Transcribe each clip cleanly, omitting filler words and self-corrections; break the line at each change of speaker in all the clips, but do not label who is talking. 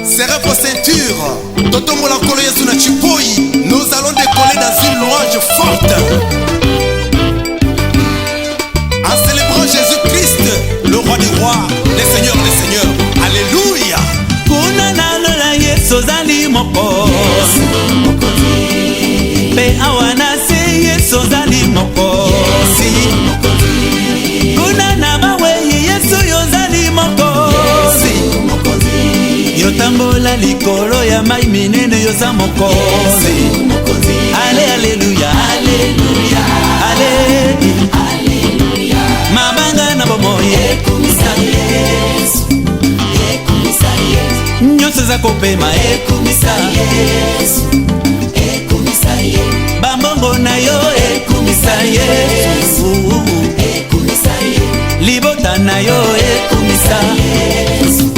Serrez vos ceintures. Toto Molakolo Yasuna Chipoi. Nous allons décoller dans une louange forte. En célébrant Jésus-Christ, le roi des rois, les seigneurs des seigneurs. Alléluia.
Kuna nalola Yesu zali moko. Pe awana se Yesu zali moko. Kuna na mawe Yesu yo zali moko. Yotambola likolo ya mai minene yo za moko. Ale alléluia, alléluia, alléluia. Mabanga na bomoye kumisa Yesu. Nyonso za kopema ekumisa Yesu, ekumisa Yesu. Bambongo na yo ekumisa Yesu, ekumisa Yesu. Libota na yo ekumisa Yesu.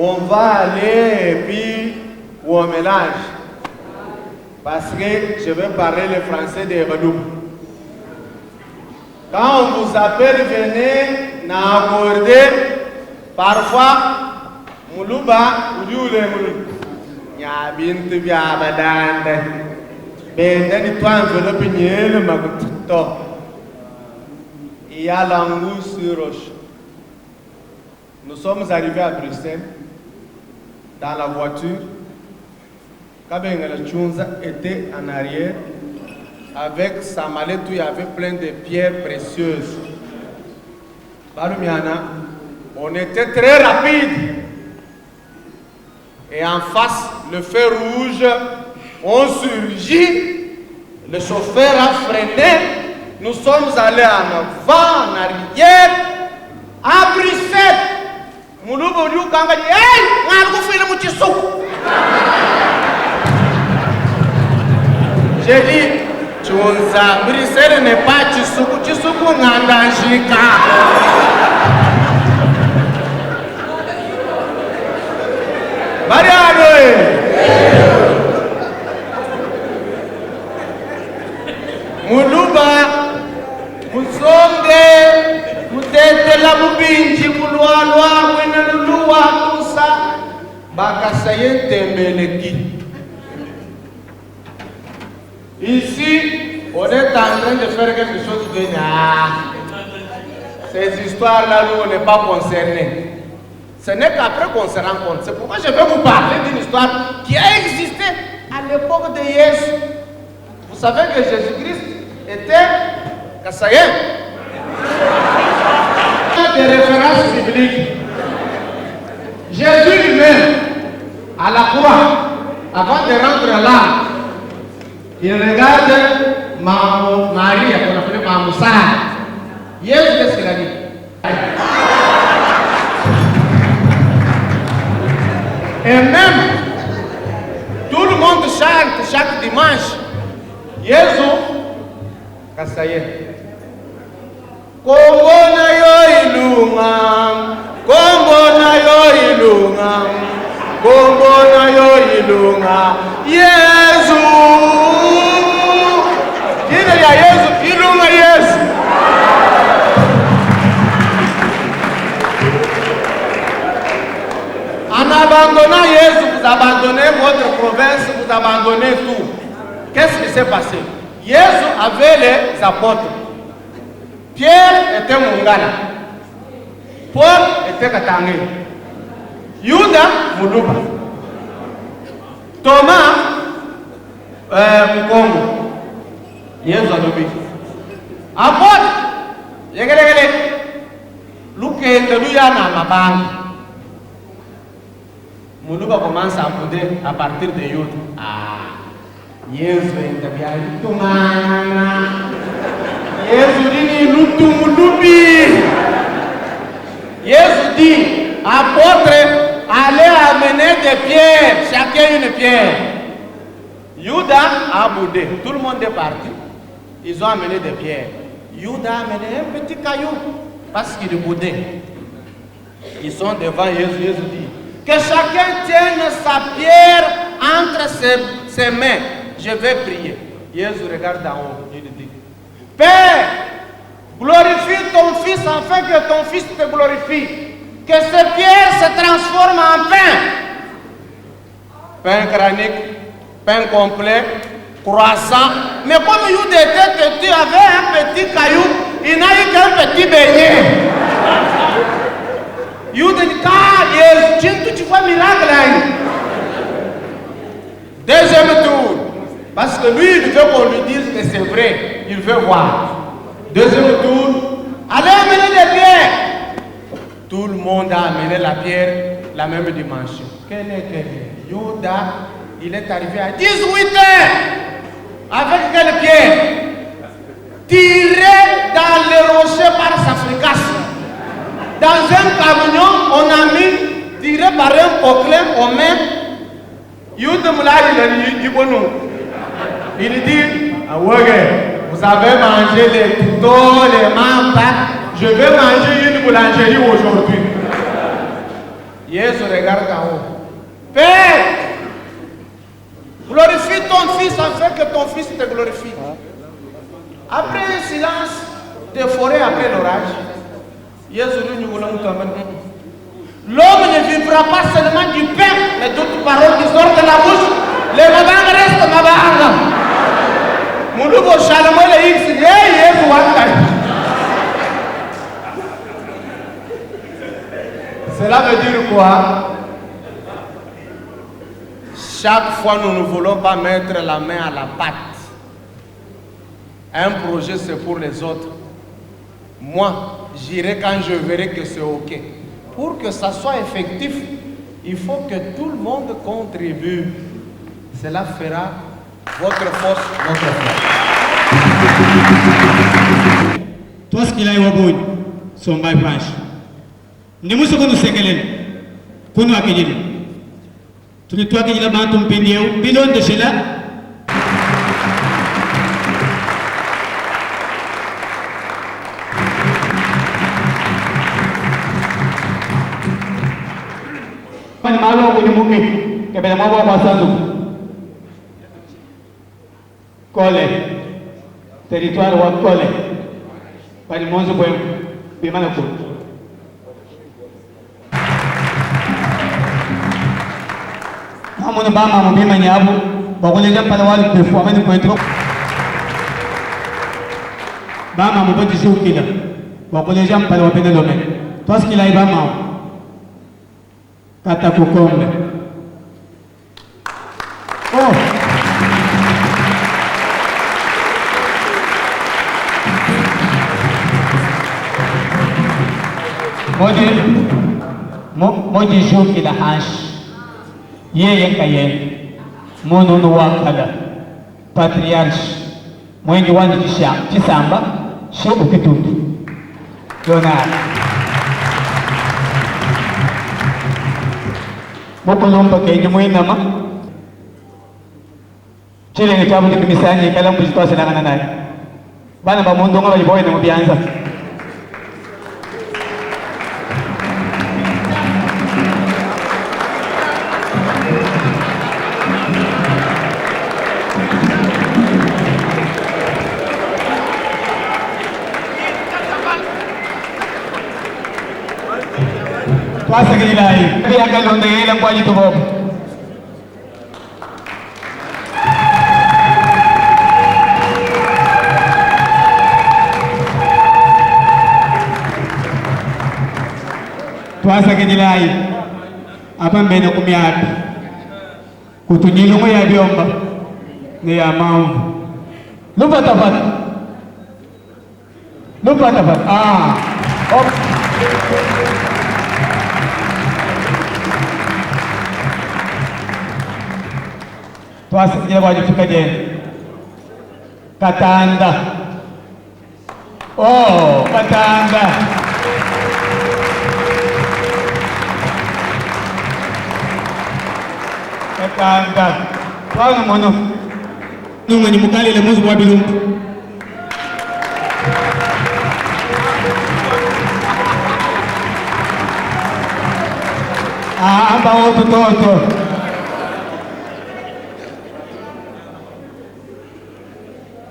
On va aller et puis on mélange. Parce que je vais parler le français des Redoubs. Quand on vous appelle, venez n'accorder. Parfois, Moulouba, ou Yabint Biabadande. Ben, toi, enveloppe le magoutito. Il y a l'angou sur roche. Nous sommes arrivés à Bruxelles, dans la voiture. Kabengala Chunza était en arrière, avec sa mallette où il y avait plein de pierres précieuses. Barumiana, on était très rapide. Et en face, le feu rouge, on surgit. Le chauffeur a freiné. Nous sommes allés en avant, en arrière, à Bruxelles. Mouloubou Kanga dit, hey, on a fait le moutissou. J'ai dit, Tchonza, Bruxelles n'est pas Tchissoukou, Tchissoukou Ngandanjika. Mariano! Moulouba, Mousonde, Moutete la Moubinji, Mouloualoa, Mouenaloua, tout ça. Bakasaye Tembeleki. Ici, on est en train de faire quelque chose de ces histoires-là, nous, on n'est pas concernés. Ce n'est qu'après qu'on se rend compte. C'est pourquoi je vais vous parler d'une histoire qui a existé à l'époque de Jésus. Vous savez que Jésus-Christ était Kassayen. Des références bibliques. Jésus lui-même, à la croix, avant de rentrer là, il regarde Marie, qu'on appelait Mamoussa. Jésus, qu'est-ce qu'il a dit? Et même, tout le monde chante chaque dimanche. Jésus, Kassaye. Kombona yo ilunga, kombona yo ilunga, kombona yo ilunga. Yesu, jina ya Yesu, ilunga Yesu. En abandonnant Yesu, vous abandonnez votre province, vous abandonnez tout. Qu'est-ce qui s'est passé? Jésus avait les apôtres. Pierre était Mungana. Paul était Katangé. Yuda, Moulouba. Thomas, Mukongo. Jésus a nommé. Apôtre, Yégelégélé. Louké, Teluyana, Mabang. Moulouba commence à bouder à partir de Yuda. Ah, Jésus est bien. Jésus dit, apôtre, allez amener des pierres, chacun une pierre. Judas a boudé, tout le monde est parti. Ils ont amené des pierres. Judas a amené un petit caillou parce qu'il est boudé. Ils sont devant Jésus. Jésus dit, que chacun tienne sa pierre entre ses mains. Je vais prier. Jésus regarde en haut. Il dit, Père, glorifie ton Fils afin que ton Fils te glorifie. Que ces pierres se transforment en pain. Pain crânique, pain complet, croissant. Mais comme Judas était têtu, avait un petit caillou, il n'a eu qu'un petit beignet. Judas dit, tu vois miracle là. Deuxième tour. Parce que lui, il veut qu'on lui dise que c'est vrai. Il veut voir. Deuxième tour. Allez amener des pierres. Tout le monde a amené la pierre, la même dimension. Quelle est Judas, il est arrivé à 18 heures. Avec quelle pierre? Tiré dans le rocher par sa fricasse. Dans un camion, on a mis, tiré par un poclin aux mains. Judas Moulay, il dit, ah ouais, Vous avez mangé les tutos, les mampas. Je vais manger une boulangerie aujourd'hui. Hier, je regarde en haut. Père, glorifie ton fils afin que ton fils te glorifie. Après un silence de forêt après l'orage, l'homme ne vivra pas seulement du pain, mais d'autres paroles qui sortent de la bouche. Les mabanga restent mabanga. Mon nouveau chalamo le X, cela veut dire quoi? Chaque fois, nous ne voulons pas mettre la main à la pâte. Un projet, c'est pour les autres. Moi, j'irai quand je verrai que c'est OK. Pour que ça soit effectif, il faut que tout le monde contribue. Cela fera votre force, notre force.
Toi, ce qu'il a eu au bout, son bail franche. Nous ne sommes pas séquelés. Pour nous accueillir. Tout le temps qu'il a battu un pénier, bidon de chez là. Quand il m'a dit que je vais Kole, territoire wa Kole, par le monde de Bimanako. Amono Bama, mon Bimaniabu, Bagolia Palawal, de Fouamen Poetro Bama, mon petit Choukila, Bagolia Palawapin de Lomé. Toi, ce qu'il a eu Bama, Katakukombe. Oh! Moji shuki la hash yeye kayen mono no wakala patriarch mwengi wandi chisamba shebu kitundu Donald mokolomba kenye mwinama chile ni tabu kimisani kala mbushitwa selangana naye bana ba mondo ngaba yiboye ne mubianza Pasa que la hay. Voy acá donde él en Guayito Bob. Pasa que la hay. Apa mbene kumiapi. Kutunyilo mo ya biomba. Ni ya maungu. Lupa tapat. Lupa tapat. Ah. Oh. Tuasa kile waje tukaje Katanda. Oh, Katanda. Katanda. Tuanga mono. Nunga ni mukali le muzu wabilumbu. Ah, amba outro toto.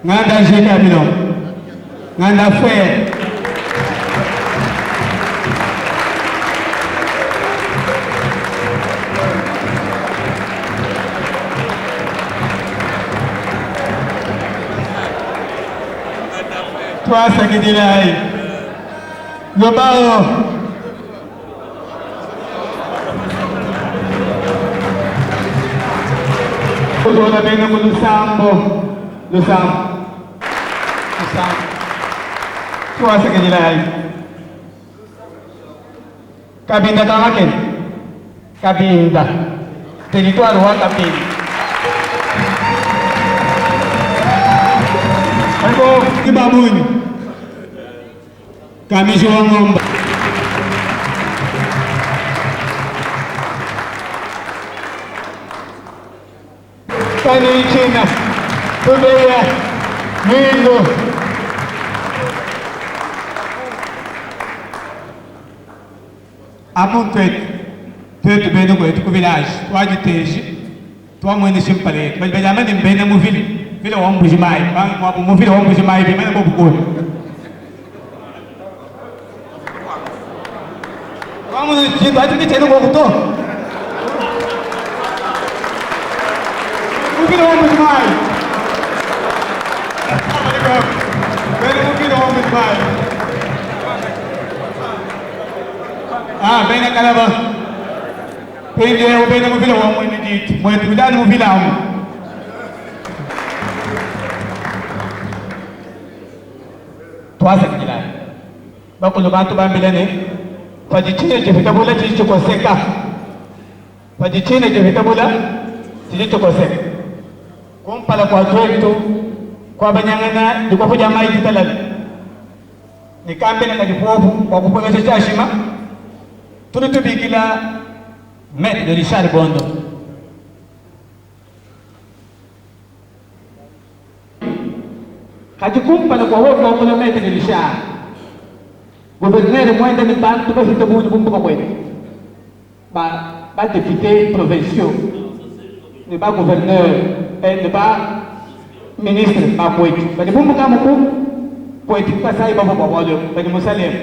Nganda jika mino, nganda fair. Tuasa kidilai, lobao. Kutoka bena mulusambo, lusambo. Tuasa que la hay. Cabinda kamaken. Cabinda. Territorio wa cabinda. Ako kibabun. Kami suwang ngomba. Kani China. Tubeya. Lindo. Amon twetu beno kwetu ku village twajiteji twamwene simpale bali bajamani mbena mu vile wa mbujimai ba mu vile wa mbujimai bi mena bobukoni twamwene kintu ati kiteno ko kuto mu vile wa mbujimai beno mu vile wa mbujimai bena kalaba pende o bena mo vila wa mo ni dit mo tu dal mo vila mo toasa kila ba ko ba to ba milene pa di chine je fita bola ji ko seka pa di chine je fita bola ji ko seka kom pala kwa twetu kwa banyangana diko kuja mai kitalal ni kambe na kadipofu kwa kupongeza chashima tunatubikila Maître de Richard Bondo. Kajukumpa na kwa wote wa Maître de Richard. Gouverneur mwenda ni bantu ba hitabuji bumbuka kwetu. Ba député provinciaux. Ni ba gouverneur ni ba ministre ba kwetu. Ba bumbuka mkuu kwetu pasai ba wale ba ni musalem.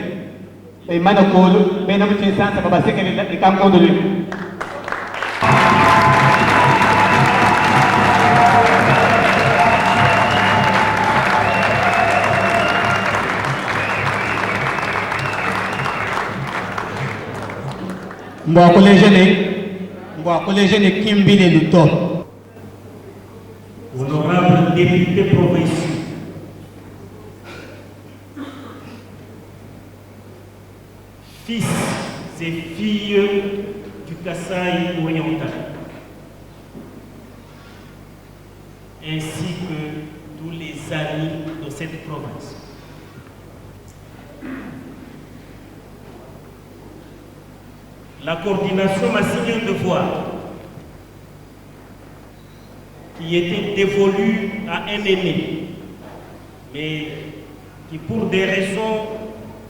Ba imana kolo ba na mchinsansa baba sekeli ni kankondo li. Mwa collège ne kimbile luto.
Honorable député provincial, fils et filles du Kasaï oriental, ainsi que tous les amis de cette province. La coordination m'a signé un devoir qui était dévolu à un aîné, mais qui, pour des raisons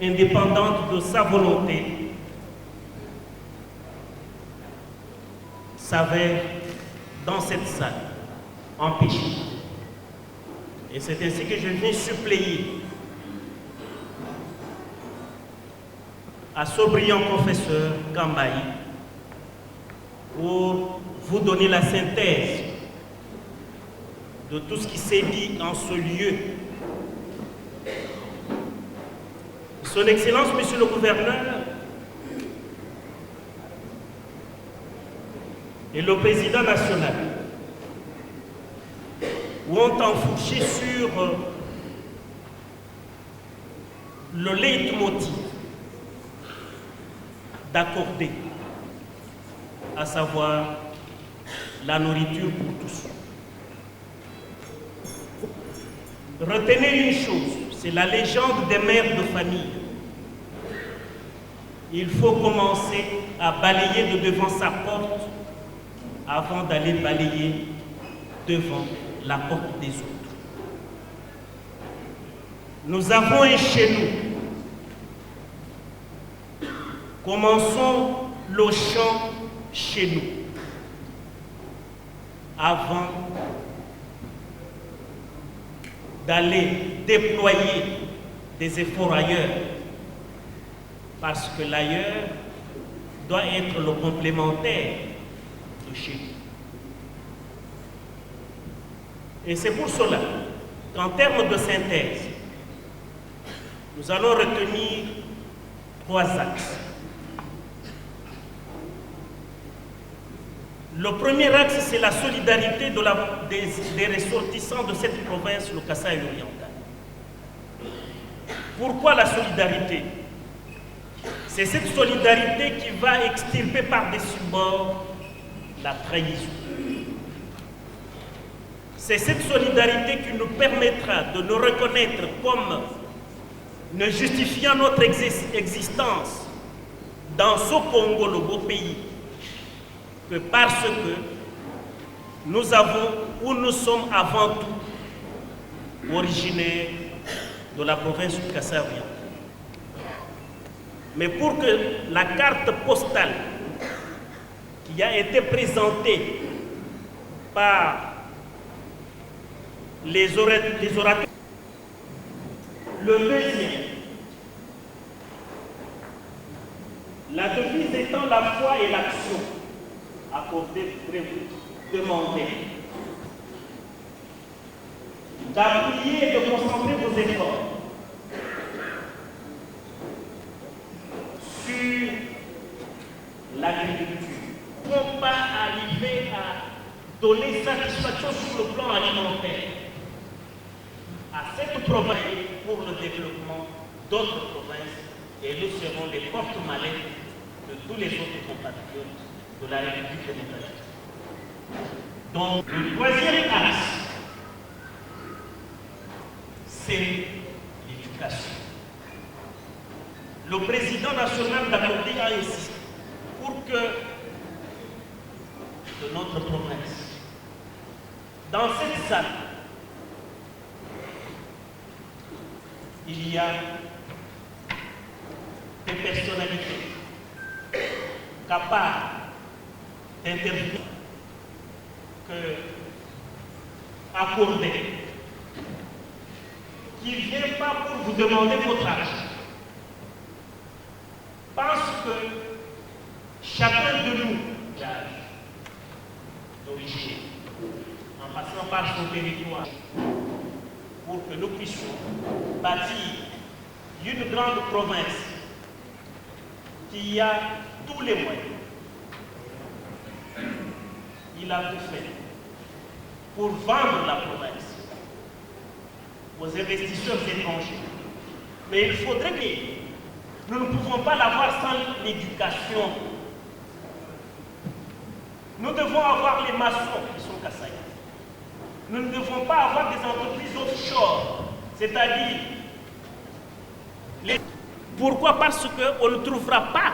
indépendantes de sa volonté, s'avère dans cette salle, empêché. Et c'est ainsi que je viens suppléer à ce brillant professeur Kambaï pour vous donner la synthèse de tout ce qui s'est dit en ce lieu. Son Excellence, Monsieur le Gouverneur, et le Président national ont enfourché sur le leitmotiv d'accorder, à savoir la nourriture pour tous. Retenez une chose, c'est la légende des mères de famille. Il faut commencer à balayer de devant sa porte avant d'aller balayer devant la porte des autres. Nous avons un chez nous. Commençons le chant chez nous, avant d'aller déployer des efforts ailleurs, parce que l'ailleurs doit être le complémentaire de chez nous. Et c'est pour cela qu'en termes de synthèse, nous allons retenir 3 axes. Le premier axe, c'est la solidarité des ressortissants de cette province, le Kasaï oriental. Pourquoi la solidarité? C'est cette solidarité qui va extirper par-dessus bord la trahison. C'est cette solidarité qui nous permettra de nous reconnaître comme ne justifiant notre existence dans ce Congo, le beau pays, que parce que nous avons, ou nous sommes avant tout, originaire de la province du Kassai-Oriental. Mais pour que la carte postale qui a été présentée par les orateurs, le deuxième, la devise étant la foi et l'action, accordée, demandée, d'appuyer et de concentrer vos efforts sur l'agriculture. Nous ne pouvons pas arriver à donner satisfaction sur le plan alimentaire à cette province pour le développement d'autres provinces, et nous serons les porte-mallettes de tous les autres compatriotes de la République démocratique. Donc, le troisième axe, c'est l'éducation. Le président national d'Akondi a insisté pour que de notre province, dans cette salle, il y a des personnalités capables d'intervenir, accordées, qui ne viennent pas pour vous demander votre argent. Parce que chacun de nous, d'origine, en passant par son territoire, pour que nous puissions bâtir une grande province qui a tous les moyens. Il a tout fait pour vendre la province aux investisseurs étrangers. Mais il faudrait que nous ne pouvons pas l'avoir sans l'éducation. Nous devons avoir les maçons qui sont Kassai. Nous ne devons pas avoir des entreprises offshore, c'est-à-dire Pourquoi? Parce qu'on ne trouvera pas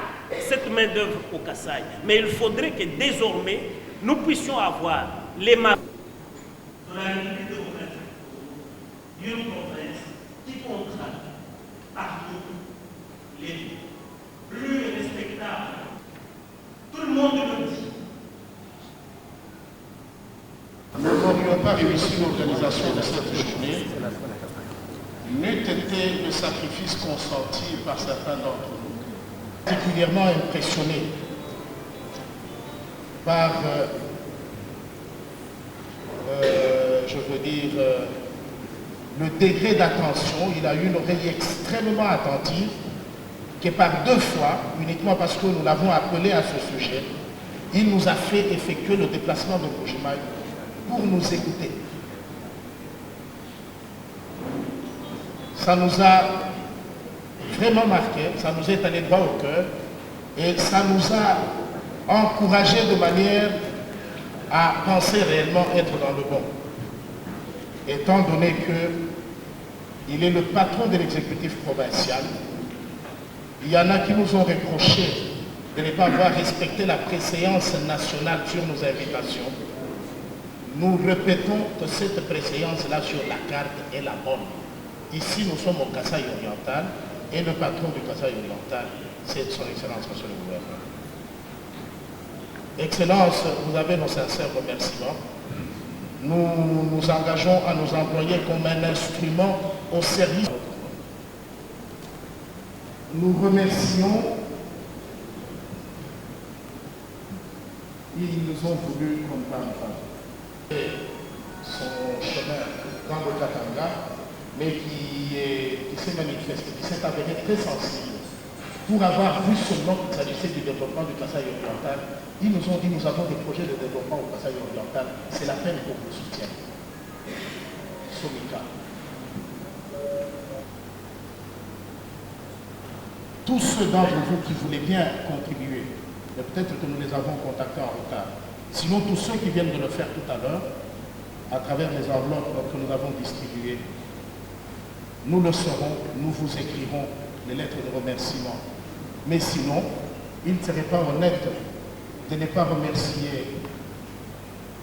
cette main-d'œuvre au Kassai. Mais il faudrait que désormais, nous puissions avoir les mains de la République démocratique, une province qui comptera partout les plus respectables. Tout le monde le dit.
Nous n'aurions pas réussi l'organisation de cette journée n'eût été le sacrifice consenti par certains d'entre nous. Particulièrement impressionné par, le degré d'attention. Il a eu une oreille extrêmement attentive, qui par 2 fois, uniquement parce que nous l'avons appelé à ce sujet, il nous a fait effectuer le déplacement de Bujimaï pour nous écouter. Ça nous a vraiment marqué, ça nous est allé droit au cœur et ça nous a encouragé de manière à penser réellement être dans le bon. Étant donné qu'il est le patron de l'exécutif provincial, il y en a qui nous ont reproché de ne pas avoir respecté la préséance nationale sur nos invitations. Nous répétons que cette préséance-là sur la carte est la bonne. Ici, nous sommes au Kassai oriental et le patron du Kassai oriental, c'est son Excellence, Monsieur le Gouverneur. Excellence, vous avez nos sincères remerciements. Nous nous engageons à nous employer comme un instrument au service. Nous remercions. Ils nous ont voulu qu'on parle son chemin dans le Katanga, mais qui s'est manifesté, qui s'est avéré très sensible. Pour avoir vu seulement qu'il s'agissait du développement du Kassai oriental, ils nous ont dit nous avons des projets de développement au Kassai oriental, c'est la peine qu'on vous soutienne. Somika. Tous ceux d'entre vous qui voulaient bien contribuer, mais peut-être que nous les avons contactés en retard. Sinon, tous ceux qui viennent de le faire tout à l'heure, à travers les enveloppes que nous avons distribuées, nous le saurons, nous vous écrirons les lettres de remerciement. Mais sinon, il ne serait pas honnête de ne pas remercier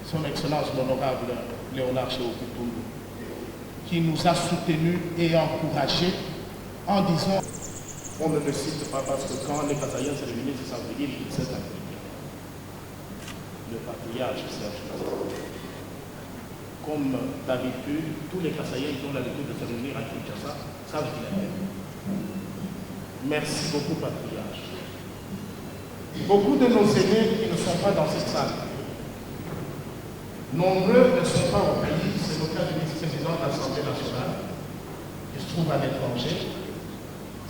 son Excellence l'honorable Léonard Chéokutundu, qui nous a soutenus et encouragés en disant, on ne le cite pas parce que quand les Kassaïens se réunissent, ça veut dire qu'ils s'est impliqué. Le patriarche Serge Kassaïen. Comme d'habitude, tous les Kassaïens qui ont l'habitude de se réunir à Kinshasa savent qu'il est. Merci beaucoup, patriarche. Beaucoup de nos aînés qui ne sont pas dans cette salle, nombreux ne sont pas au pays. C'est le cas du vice-président de l'Assemblée nationale, qui se trouve à l'étranger.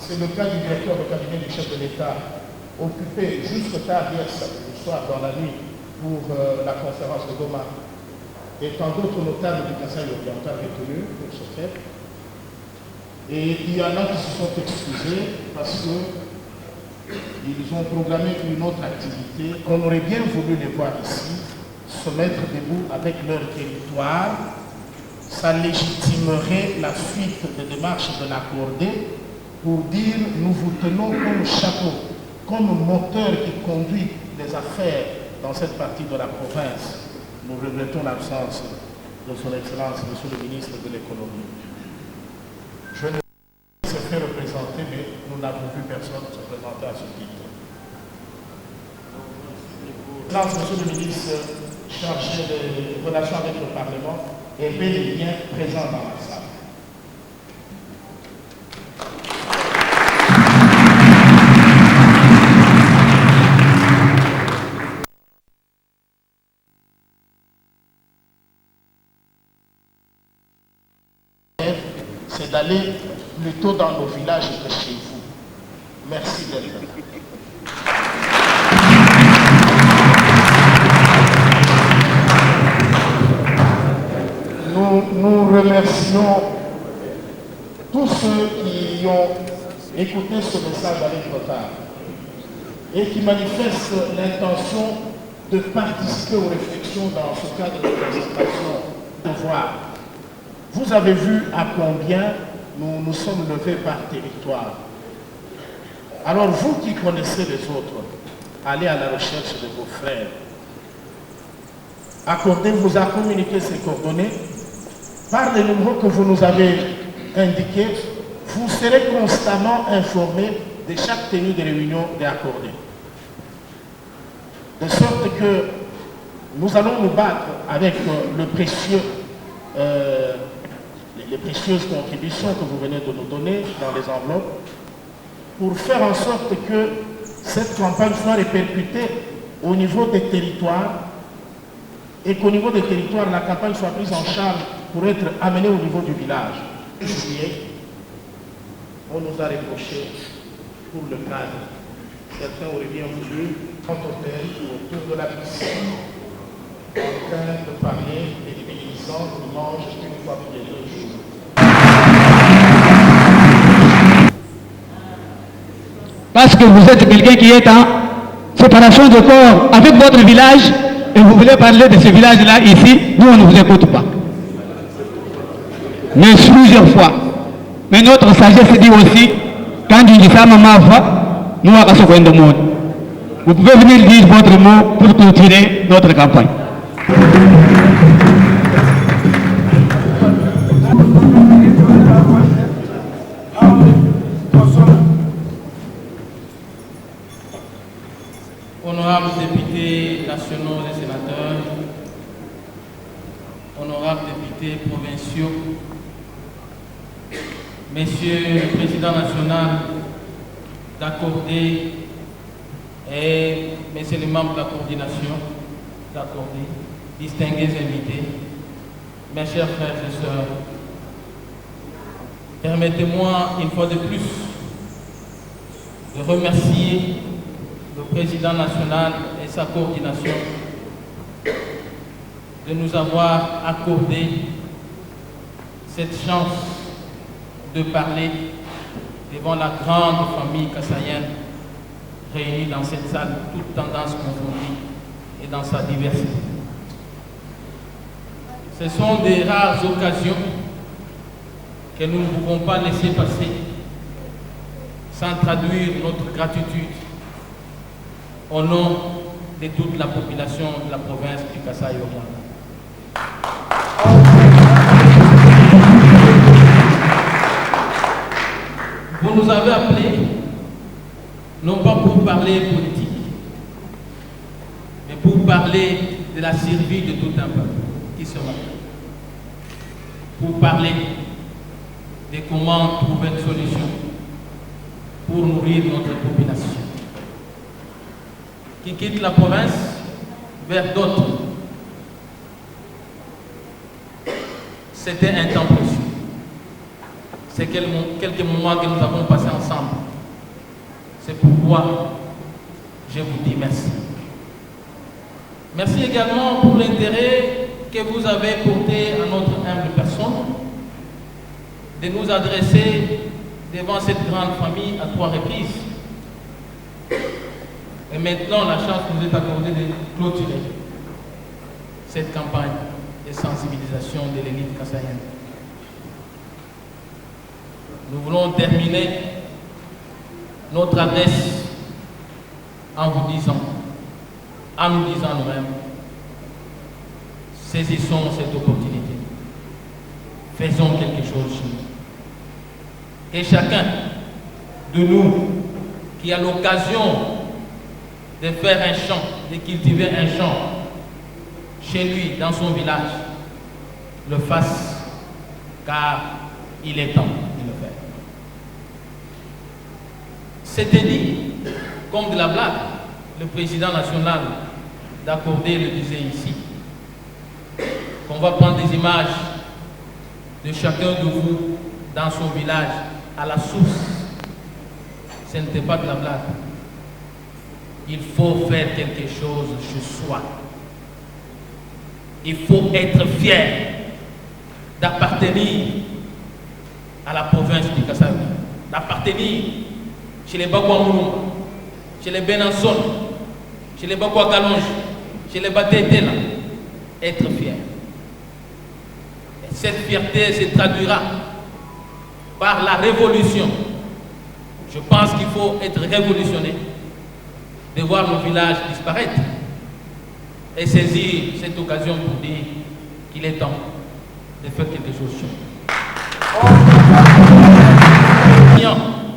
C'est le cas du directeur de cabinet du chef de l'État, occupé jusque tard hier soir dans la nuit pour la conférence de Goma, et tant d'autres notables du Kasaï oriental retenus pour ce fait. Et il y en a qui se sont excusés parce qu'ils ont programmé une autre activité. On aurait bien voulu les voir ici, se mettre debout avec leur territoire. Ça légitimerait la suite des démarches de l'accorder pour dire nous vous tenons comme chapeau, comme moteur qui conduit les affaires dans cette partie de la province. Nous regrettons l'absence de son Excellence, Monsieur le ministre de l'économie. Je ne sais pas se faire représenter, mais nous n'avons vu personne se présenter à ce titre. Excellence, Monsieur le ministre chargé des relations avec le Parlement est bel et bien présent dans la salle. C'est d'aller plutôt dans nos villages que chez vous. Merci d'être là. Nous remercions tous ceux qui ont écouté ce message avec retard et qui manifestent l'intention de participer aux réflexions dans ce cadre de concertation de voir. Vous avez vu à combien nous nous sommes levés par territoire. Alors vous qui connaissez les autres, allez à la recherche de vos frères. Accordez vous a communiqué ces coordonnées. Par les numéros que vous nous avez indiqués, vous serez constamment informés de chaque tenue de réunion d'accordé. De sorte que nous allons nous battre avec les précieuses contributions que vous venez de nous donner dans les enveloppes pour faire en sorte que cette campagne soit répercutée au niveau des territoires et qu'au niveau des territoires, la campagne soit prise en charge pour être amenée au niveau du village. En juillet, on nous a reproché pour le cadre. Certains auraient bien voulu notre hôtel autour de la piscine en train de parler des paysans qui mangent une fois tous les 2 jours.
Parce que vous êtes quelqu'un qui est en séparation de corps avec votre village et vous voulez parler de ce village-là ici, nous on ne vous écoute pas. Mais plusieurs fois. Mais notre sagesse dit aussi, quand il dit ça, maman va, nous on va se prendre le monde. Vous pouvez venir dire votre mot pour clôturer notre campagne.
Honorables députés nationaux et sénateurs, honorables députés provinciaux, Messieurs le Président national d'Accordé et Messieurs les membres de la coordination d'Accordé, distingués invités, mes chers frères et sœurs, permettez-moi une fois de plus de remercier le Président national et sa coordination de nous avoir accordé cette chance de parler devant la grande famille kassaïenne réunie dans cette salle, toutes tendances confondues et dans sa diversité. Ce sont des rares occasions que nous ne pouvons pas laisser passer sans traduire notre gratitude au nom de toute la population de la province du Kasaï oriental. parler politique, mais pour parler de la survie de tout un peuple qui se bat. Pour parler de comment trouver une solution pour nourrir notre population qui quitte la province vers d'autres. C'était un temps précieux. C'est quelques moments que nous avons passés ensemble. C'est pourquoi je vous dis merci. Merci également pour l'intérêt que vous avez porté à notre humble personne, de nous adresser devant cette grande famille à 3 reprises. Et maintenant, la chance nous est accordée de clôturer cette campagne de sensibilisation de l'élite kassaïenne. Nous voulons terminer notre adresse en vous disant, en nous disant nous-mêmes, saisissons cette opportunité, faisons quelque chose chez nous. Et chacun de nous qui a l'occasion de faire un champ, de cultiver un champ chez lui, dans son village, le fasse, car il est temps de le faire. C'était dit, comme de la blague, le président national d'Accordé le disait ici, qu'on va prendre des images de chacun de vous dans son village, à la source. Ce n'était pas de la blague. Il faut faire quelque chose chez soi. Il faut être fier d'appartenir à la province du Kasaï, d'appartenir chez les Bakwa Moulumba, chez les Benanson, chez les Bakwa Galonge, chez les Batétela. Être fier. Et cette fierté se traduira par la révolution. Je pense qu'il faut être révolutionné de voir nos villages disparaître et saisir cette occasion pour dire qu'il est temps de faire quelque chose sur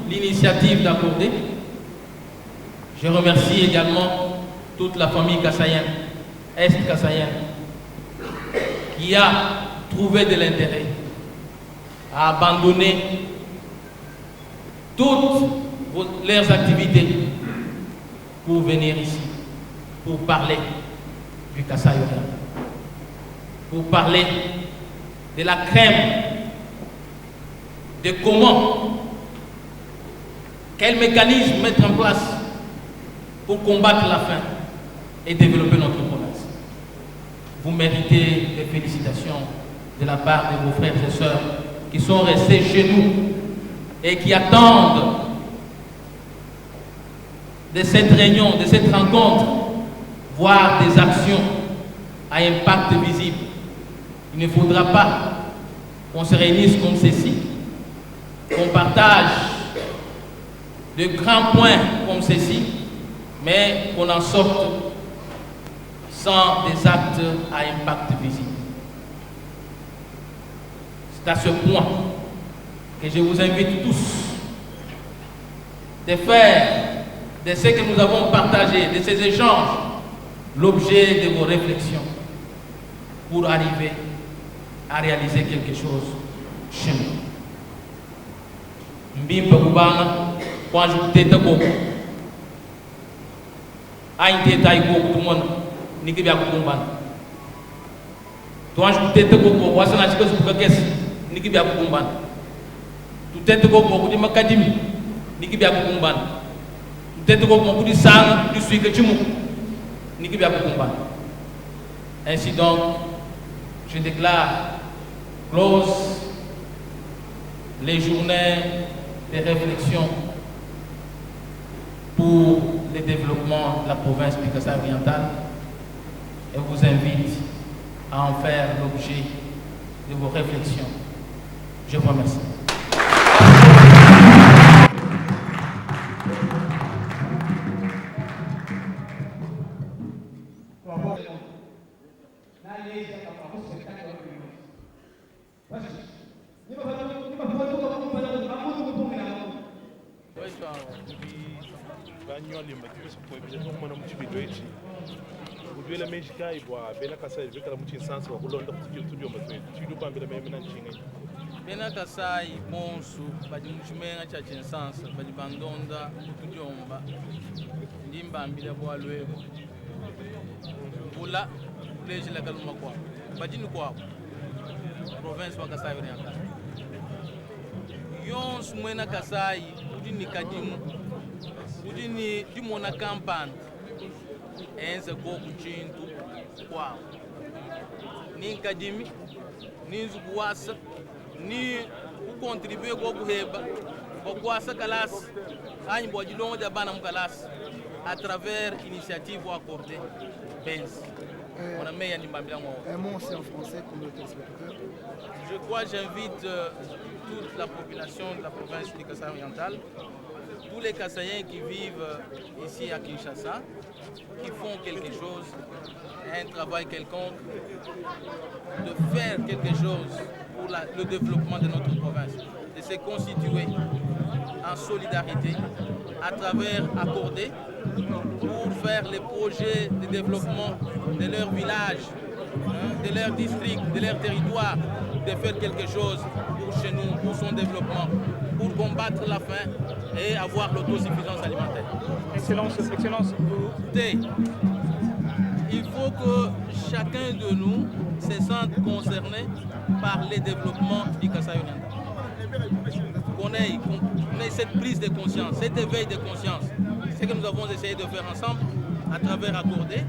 l'initiative d'Accordé. Je remercie également toute la famille kassaïenne, Est kassaïenne, qui a trouvé de l'intérêt à abandonner toutes leurs activités pour venir ici, pour parler du Kasaï Orient, pour parler de la crème, de comment, quel mécanisme mettre en place pour combattre la faim et développer notre province. Vous méritez des félicitations de la part de vos frères et sœurs qui sont restés chez nous et qui attendent de cette réunion, de cette rencontre, voir des actions à impact visible. Il ne faudra pas qu'on se réunisse comme ceci, qu'on partage de grands points comme ceci, mais qu'on en sorte sans des actes à impact visible. C'est à ce point que je vous invite tous de faire de ce que nous avons partagé, de ces échanges, l'objet de vos réflexions pour arriver à réaliser quelque chose chez nous. Mbimba Kubanga, quand je vous t'ai beaucoup, aïe taille beaucoup de monde, niki bien kumban. Toi je vous t'ai beaucoup, voici la chose pour que niki bien kumban. Tu t'es beaucoup de macadimi, niki bien kumban. Tu t'es beaucoup de sang, du sucre que tu mous, niki bien kumban. Ainsi donc, je déclare close les journées de réflexion pour le développement de la province du Kasaï oriental et vous invite à en faire l'objet de vos réflexions. Je vous remercie. bonsoir.
banyolimba tipesokuwebile nokumona muchibidwe echi kudwela mejika ibwa bena kasa ibekala muchinsansi wakulonda kuti tudyomba twetu chidupambila meme nanchinga
Bena Kasai, Bonsu, Badimuchimena Chachinsansa, Badibandonda, Tudyomba, Ndimbambila Boalwebo. Pula, Pleji la Kaluma Kwa. Badinu Kwa. Province wa Kasai Oriental. Yons Mwena Kasai, Udini Kadimu, Udini Dimona Kampan, Enze Goku Chintu Kwa. Ninkadimi, Ninzuguasa, ni contribuer ko buheba ko kwasa kalas ani bo dilongo da bana mukalas à travers initiative accordée Benz on a meilleur nimbambila ngo
un mot c'est en français pour nos téléspectateurs.
Je crois j'invite toute la population de la province du Kasaï oriental, tous les Kasaïens qui vivent ici à Kinshasa, qui font quelque chose, un travail quelconque, de faire quelque chose pour le développement de notre province, de se constituer en solidarité à travers accordé pour faire les projets de développement de leur village, de leur district, de leur territoire, de faire quelque chose pour chez nous, pour son développement, pour combattre la faim et avoir l'autosuffisance alimentaire.
Excellence, excellence.
Écoutez, il faut que chacun de nous se sente concerné par le développement du Kasaï oriental. Qu'on ait cette prise de conscience, cet éveil de conscience. C'est ce que nous avons essayé de faire ensemble à travers Accordé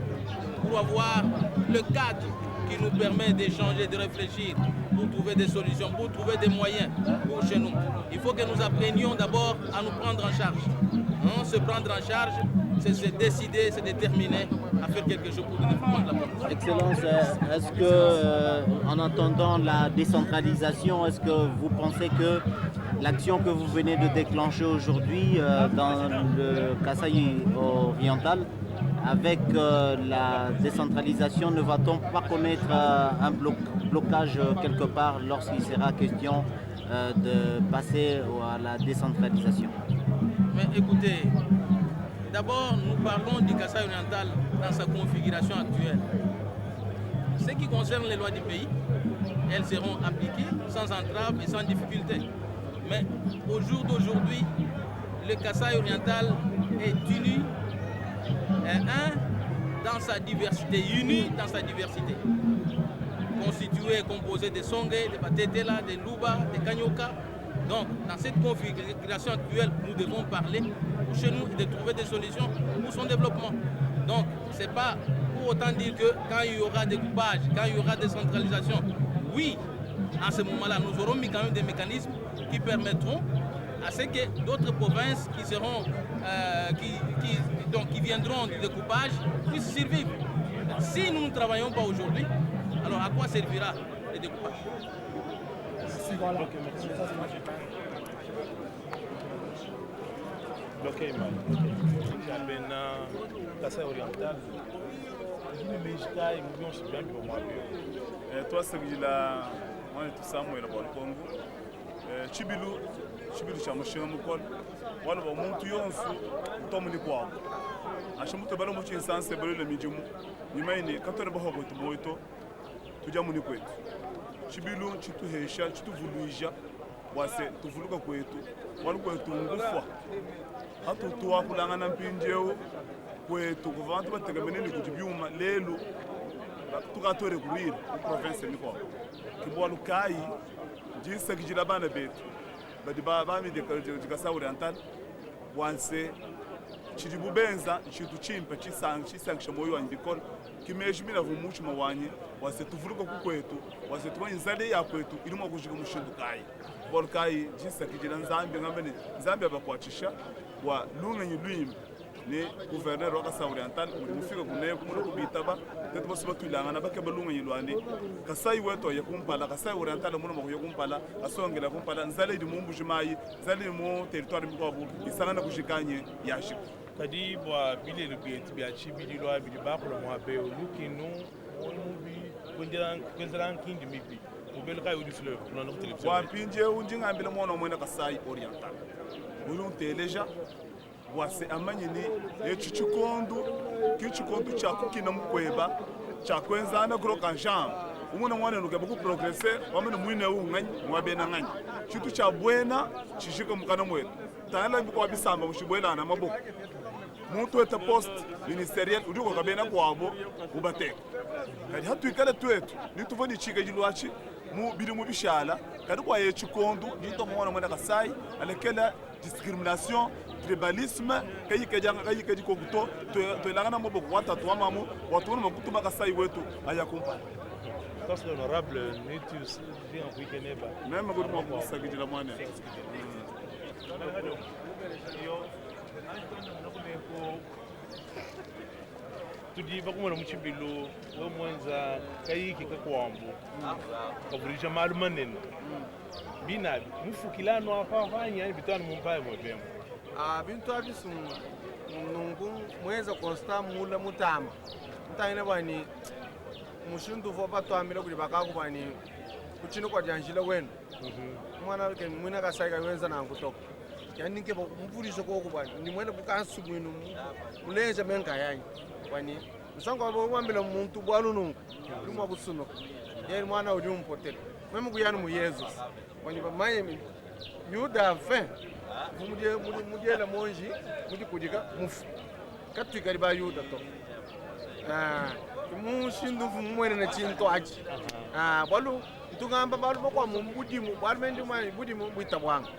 pour avoir le cadre qui nous permet d'échanger, de réfléchir, pour trouver des solutions, pour trouver des moyens pour chez nous. Il faut que nous apprenions d'abord à nous prendre en charge. Se prendre en charge, c'est se décider, se déterminer à faire quelque chose pour le développement de la population.
Excellence, est-ce que, en entendant la décentralisation, est-ce que vous pensez que l'action que vous venez de déclencher aujourd'hui dans le Kasaï oriental, avec la décentralisation, ne va-t-on pas connaître un blocage quelque part lorsqu'il sera question de passer à la décentralisation?
Mais écoutez, d'abord nous parlons du Kasaï oriental dans sa configuration actuelle. Ce qui concerne les lois du pays, elles seront appliquées sans entrave et sans difficulté. Mais au jour d'aujourd'hui, le Kasaï oriental est uni, dans sa diversité, uni dans sa diversité. Constitué et composé de Songé, de Batetela, de Luba, de Kanyoka. Donc, dans cette configuration actuelle, nous devons parler pour chez nous et de trouver des solutions pour son développement. Donc, ce n'est pas pour autant dire que quand il y aura découpage, quand il y aura décentralisation, oui, en ce moment-là, nous aurons mis quand même des mécanismes qui permettront à ce que d'autres provinces qui seront, qui viendront du découpage puissent survivre. Si nous ne travaillons pas aujourd'hui, alors à quoi servira le découpage?
Voilà.
bloqué mal. Jambena, Kasaï oriental. Je me mejika et nous on se bien pour moi.
Toi c'est que là on est tout ça moi là pour le Congo. Chibilu chamushinga mukolo. Wala ba muntu yonsu tomuli kwa. Ashamuto balo mu chinsanse balo le mijumu. Nyuma ine katore ba hobo to moito. Tujya muni kwetu. Chibilu chituhesha chituvuluija wase tuvuluka kwetu wali kwetu ngufwa hatutuwa kulangana mpinjeo kwetu kuva bantu bategemeneni kujibyuma lelo tukatore kuwira province niko kibwa lukai jinsa kijila bana betu badi baba mi de Kasaï oriental wanse chidibubenza chitu chimpa chisangisha moyo wandikol kimejimira vumuchi mawanye wase tuvuluka kukwetu wase tuwa nzale ya kwetu ilimo kujika mushindukai volkai jinsa kijila nzambi ngambene nzambi abakwachisha wa lungenyi lwimi ni gouverneur wa Kasaï oriental mufika kuneyo kumuna kubitaba tetu basuba tulangana bakeba lungenyi lwani Kasaï weto yakumpala Kasaï oriental muna mako yakumpala asongela kumpala nzale di mumbujimayi nzale mu territoire mikwabu isangana kujikanye yashiko
kadi bwa bile lubietu bya chibili lwa bili bakolo mwa beo lukinu omubi kwendelan kindi mipi ubele kai udi fleur na no television
wa pinje unjinga ambile mwana mwena Kasai Oriental uri unteleja wase amanyini echichikondo kichikondo chakukina mukweba chakwenzana kuroka njam umuna mwana nuke buku progresser wamene mwine unganyi mwabena nganyi chitu cha bwena chishika mukana mwetu tayala mbiko wabisamba mushibwela na maboko muntu wete post ministeriel udiko kabena kwabo ubateka kadi hatu ikale twetu nituvoni chika jilwachi mu bili mu bishala kadi kwa yechikondo nito mwana mwena Kasai alekela discrimination tribalisme kayi keji kokuto to elangana maboko watatu wamamu watu wana makutuma Kasai wetu ayakumpa
parce que honorable nitus bien wikeneba
même ko mo ko sagidi la mwana
tudi bakumana muchibilu wo mwenza kayiki kakwambu kaburija malumanene binabi mufukilano afafanya ni bitano mumpaye mwebemo
bintu abisu nungu mwenza constant mula mutama mutayine bani mushindu vo batwamile kuli bakaku bani kuchino kwa janjile wenu mwana ke mwina Kasai kawenza na kutoka yani ke mvulisho ko kubani ni mwene bukansu mwinu mulenje menga yanyi bani msango abo wambile muntu bwalunungu lumwa busuno yeye mwana uli umpotele meme kuyani mu Jesus bani bamaye yuda fe mudie la monji mudi kudika mufu katwika liba yuda to mushindu mwene na chinto aji bwalu ntugamba balu bakwa mubudimu bwalumendi mwana budimu bwita bwanga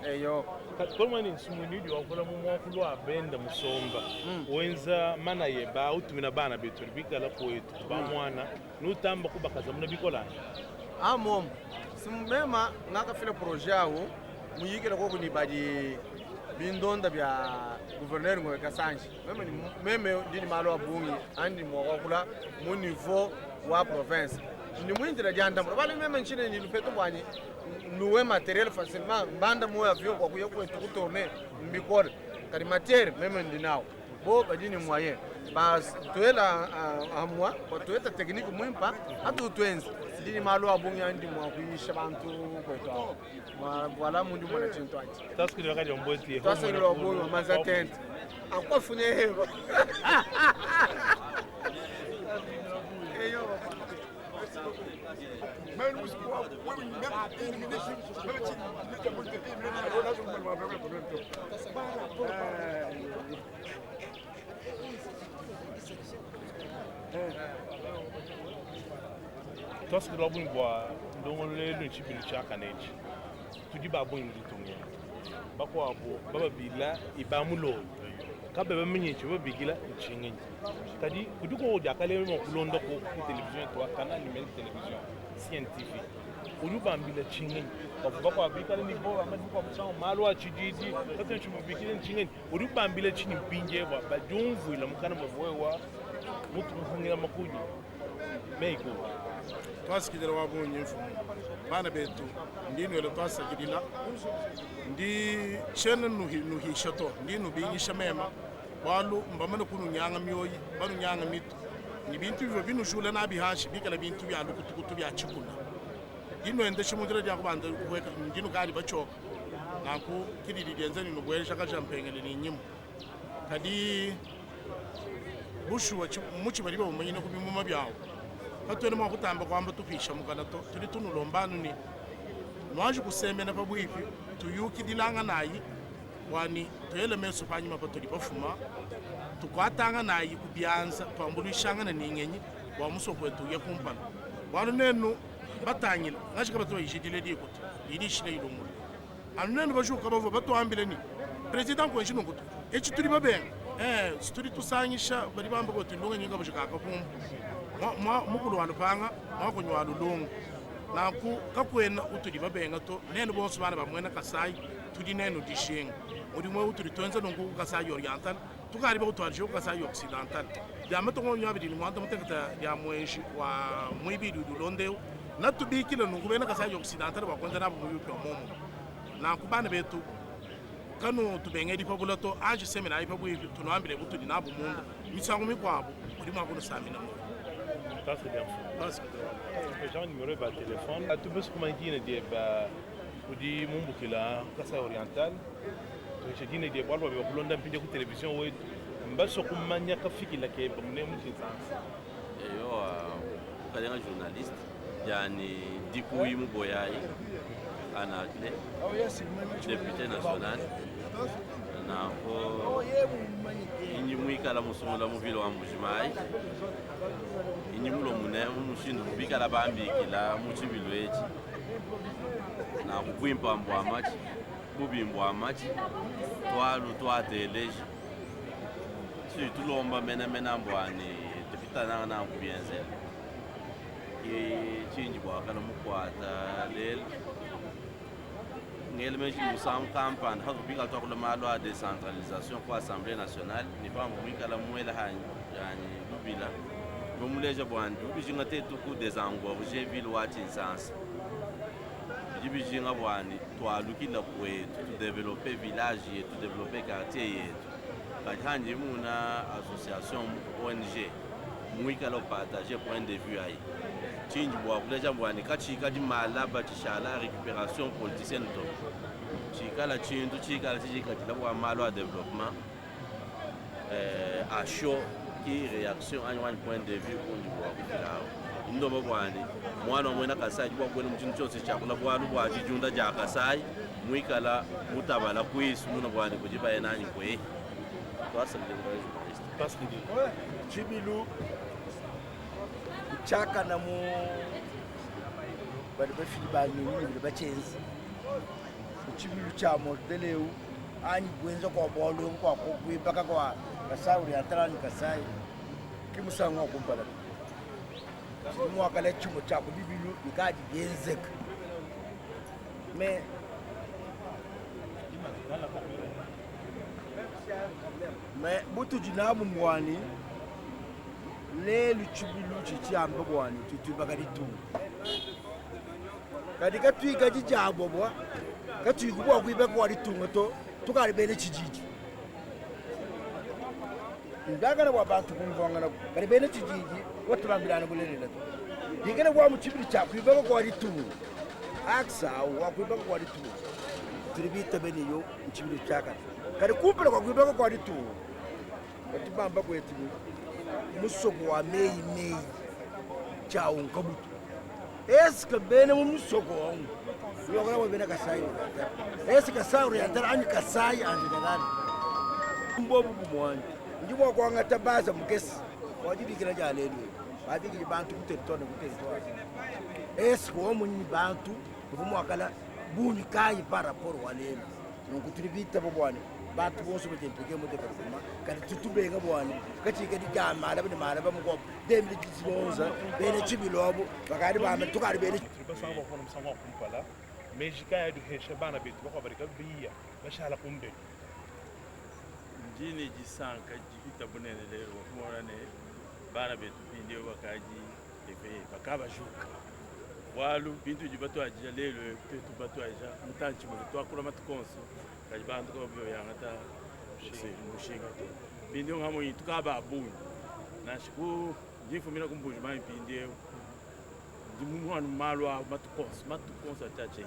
eyo
kolma ni simunidi wakola mu mwakulu abenda musomba wenza mana yeba utumina bana betu bikala kwetu ba mwana nutamba kubakaza muna bikolana
mom simema ngakafile projet awo muyikela ko kunibadi bindonda bya gouverneur ngwe Kasanji meme ndini malo abungi andi mwakula mu niveau wa province ni mwindira janda bale meme nchine ni lupeto bwani nuwe materiel facilement banda moya vyo kwa kuyo kwetu kutourner mbikore kali matière meme ndinao bo badini moyen bas tuela amwa kwa tueta technique mwimpa atu twenzi ndini malo abungi andi mwakuisha bantu kwetu wala mundu mwana chinto achi
taskiri wakati mboti
taskiri loboyo maza tent akwa funye hebo eyo
Même si vous avez même élimination, même si vous avez
taskiri wabu ngwa ndongole lunchibilu chakanechi tudi babu ngitunye bakwa abo baba bila ibamulo kabe bamenyeche babigila nchingenye kadi kuduko jakale mo kulonda ko television to kana numérique télévision scientifique uluba mbila chingenye bakwa bikala ni bo amadi kwa msao malwa chididi kata chumo bikile nchingenye uluba mbila chini mpinje ba jumvu ila mukana mwewa mutu mufungira makuji meiko
twasikidira wabonye mfumu bana betu ndino ile twasakidila ndi chene nuhishato ndino binyisha mema walu mbamana kunu nyanga myoyi banu nyanga mitu ni bintu bivyo binushula na bihashi bikala bintu bya lukutukutu bya chikuna ndino ende shimundira lya kubanda kuweka ndino kali bachoka naku kididi denzeni no bwelesha kachampengele ni nyimu kadi bushu wa muchi bari bamumenye no kubimuma byawo katwene mwa kutamba kwamba tupisha mukalato tuli tunulombanu ni nwaje kusemena pabwipi tuyukidilanga nayi wani tuyele meso panyuma patuli bafuma tukwatanga nayi kubyanza twambulishanga ningenyi wa muso kwetu yakumpana wanu nenu batanyila ngashika batwa yishidile dikuti yidishile ilumu anu nenu bashuka bavo batwambile ni president ko nshino kutu echi tuli babenga situli tusanyisha bali bamba ko tulunga nyinga bashika kakumbu mukulu wanu panga mwakunyu wanu lungu naku kakwena utuli babenga to nenu bonso bana bamwena Kasai tudi nenu dishinga uri mwe utuli twenza nungu Kasai oriental tukari ba utwalije Kasai occidental byama to ngonya bidini mwanta mutekata ya mwenshi wa mwibidi dulondeo na tubikile nungu bena Kasai occidental bakwenza nabo muyupi wa momo naku bana betu kanu tubengedi pabulato aje semina ipabu tunawambile butuli nabo munda misango mikwabo uri mwakuno samina
Ça c'est bien. J'ai un numéro de téléphone. Tu peux se commander des Udi Mumbukila, Kasa Oriental. Je dis des bois, on a vu des télévision. Mbaso kumanya kafiki la ke bamne mutinsa.
Yo kali nga journaliste yani Dikuyi Muboyai anakle député national na ko inyi mwikala musumula muvilo wa Mbujimai inyi mulo mune mushindu bikala bambikila muchibilo echi na kukwimpa mbwa machi bubimbwa machi twalu twateleji tout l'homme mena mbwani tupitana na kubienze chinji bwa kana mukwata lel ngel meji musam campagne ha bika to ko malo a décentralisation pour assemblée nationale ni pas mu kala muela yani lubila bomuleje bwandu bijinga tetu ku desengorger ville wati sans bijinga bwani twalukila kwetu tu développer village yetu tu développer quartier yetu Kajhanji muna association ONG mwikala partager point de vue ai chinji bwa kuleja mbwani kachika di malaba tishala récupération politicienne to chikala chintu chikala chika tilabwa malo a développement à chaud qui réaction à un point de vue kundi bwa kufilao ndo mbwani mwana mwena kasai bwa kwenu mchintu chose chakula bwa lubwa jijunda ja kasai mwikala mutabala kwisu muna bwani kujiba enani kwe
Chibilu chaka na mu bali bafili ba nini ba chenzi Chibilu cha modeleu ani bwenza kwa bolo kwa kuibaka kwa Kasai ya Tarani Kasai kimusanga kumpala mu akala chimo cha kubibilu ikadi genzek me mais butu jinabu mwani lelu chibilu chichamba bwani tutubagari tu kadika twiga jijabo bwa katwiga bwa kuiba kwa ritunga to tukari bene chijiji ndagana bwa bantu kumvanga na kari bene chijiji watulambirana bulelela to digana bwa mu chibilu cha kuiba kwa ritunga aksa wa kuiba kwa ritunga turibita bene yo chibilu chaka kari kumpela kwa kuiba kwa ritunga batibamba kwetu musoko wa mei cha unkabutu eska bene musoko wangu yogala wa bene Kasai eska Kasai ya ndara ani Kasai andi dagani mbobu bumwani ndibo kwa ngata baza mukesi wajibi kila jalelu babiki bantu kuteritone eska wo munyi bantu kumu akala buni kai para por walelo nkutribita bobwane bantu bonso bajempeke mu département kali tutubenga bwana kati kadi jamala bane mala bamko dembi tizonza bene chibilobo bakari ba metu kari bene
basanga ko msanga kumpala mejika ya duhesha bana bitu bako barika biya bashala kumbe
njini jisanka jikita bunene lero morane bana bitu bindio bakaji ebe bakaba juka walu bintu jibatu ajja lelo tetu batu aja mutanchi mu twakula matukonso kajibantu ko byo yangata mushinga to bindio ngamo yitukaba abuni nashiku jifumira kumbuji mai bindio jimumwana malwa matukonso atache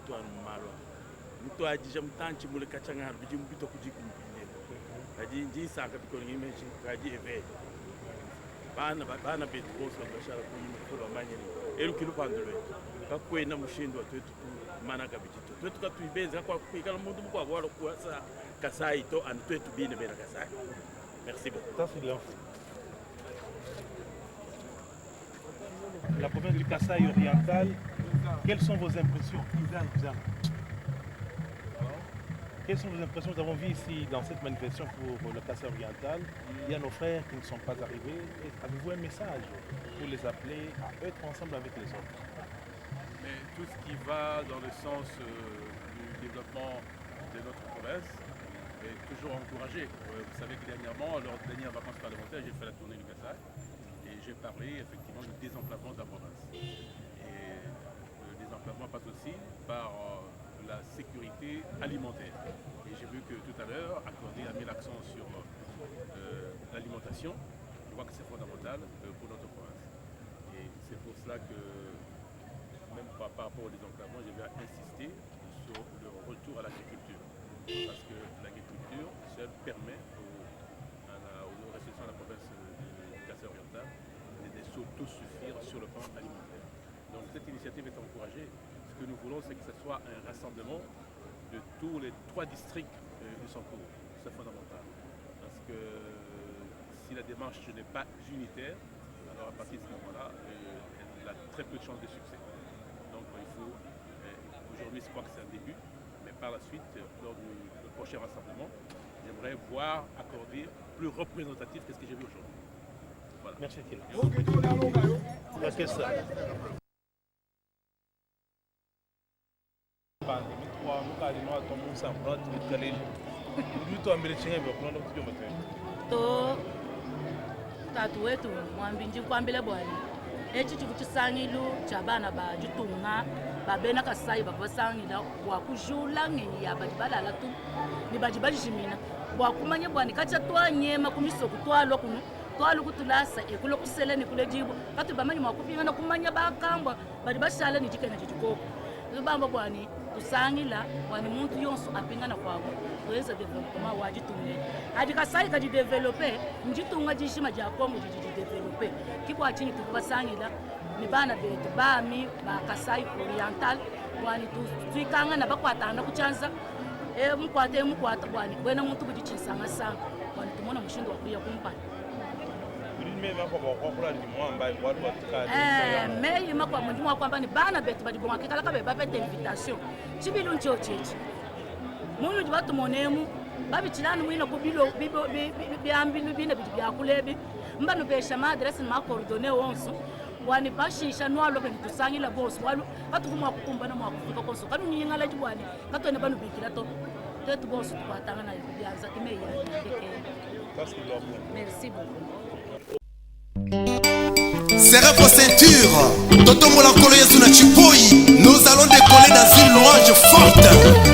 to an malwa muto ajja mutanchi mu lekachanga bijimbito kujikumbi kaji njisaka bikoni image kaji eve bana betu boso bashara kuyima kuba manyeni erukilu pandole kakwena mushindo wetu mana kabijito twetu katuibeza kwa kwikala mundu mukwa bwalo kuasa Kasai to and twetu bine bena Kasai. Merci beaucoup.
La province du Kasaï oriental, quelles sont vos impressions? Quelles sont vos impressions? Nous avons vu ici dans cette manifestation pour le Kasaï oriental, il y a nos frères qui ne sont pas arrivés. Avez-vous un message pour les appeler à être ensemble avec les autres?
Mais tout ce qui va dans le sens du développement de notre province est toujours encouragé. Vous savez que dernièrement, lors des dernières vacances parlementaires, j'ai fait la tournée du Kasaï et j'ai parlé effectivement du désenclavement de la province. Et le désenclavement passe aussi par la sécurité alimentaire. Et j'ai vu que tout à l'heure, Accordé a mis l'accent sur l'alimentation. Je crois que c'est fondamental pour notre province. c'est pour cela que, même par rapport au désenclavement, je vais insister sur le retour à l'agriculture. Parce que l'agriculture, seule permet aux restrictions de la province du Kasaï oriental de s'autosuffire sur le plan alimentaire. Donc cette initiative est encouragée. Ce que nous voulons, c'est que ce soit un rassemblement de tous les 3 districts du Sankourou. C'est fondamental. Parce que si la démarche n'est pas unitaire, alors à partir de ce moment-là, elle a très peu de chances de succès. Donc il faut, aujourd'hui je crois que c'est un début, mais par la suite, lors du prochain rassemblement, j'aimerais voir accorder plus représentatif que ce que j'ai vu aujourd'hui. Voilà.
Merci Phil. Merci ça.
To tatu wetu mwambinji kwambile bwana echi chikuchisangilu cha bana ba jutunga babena kasai babasangila wakujula ngeni ya bajibalala tu ni bajibajimina wakumanye bwana kacha twanyema kumisoko twalo kuno twalo kutulasa ekulo kuseleni kule jibo kati bamanyi mwakupinga na kumanya bakambwa bajibashala ni jikena jikoko bamba bwana tusangila bwana muntu yonso apingana kwabo tuweza development wajitunga ajikasai kaji developer njitunga jishima ja Kongo jiji developer kibwa chini tukubasangila ni bana betu bami ba Kasai Oriental bwana tuikanga na bakwatana kuchanza mukwata bwana bwana muntu kujichinsanga sana bwana tumona mushindo wa kuya kumpana mais makwa mundu wa kwamba ni bana betu badibonga kala kabe bapete invitation chibilu ncho chechi munu jibatu monemu babichilani mwina kubilo biambilu bine byakulebi mbanu besha madresse ma coordonner onso wani bashisha nwalo ke tusangila boss walu batukuma kukumbana mwa kufika konso kanu nyingala jibwani katone banu bikila to tetu boss tukwatanga na byanza kimeya merci beaucoup.
Serrez vos ceintures. Totomo la kolo yesu na chipoi. Nous allons décoller dans une louange forte.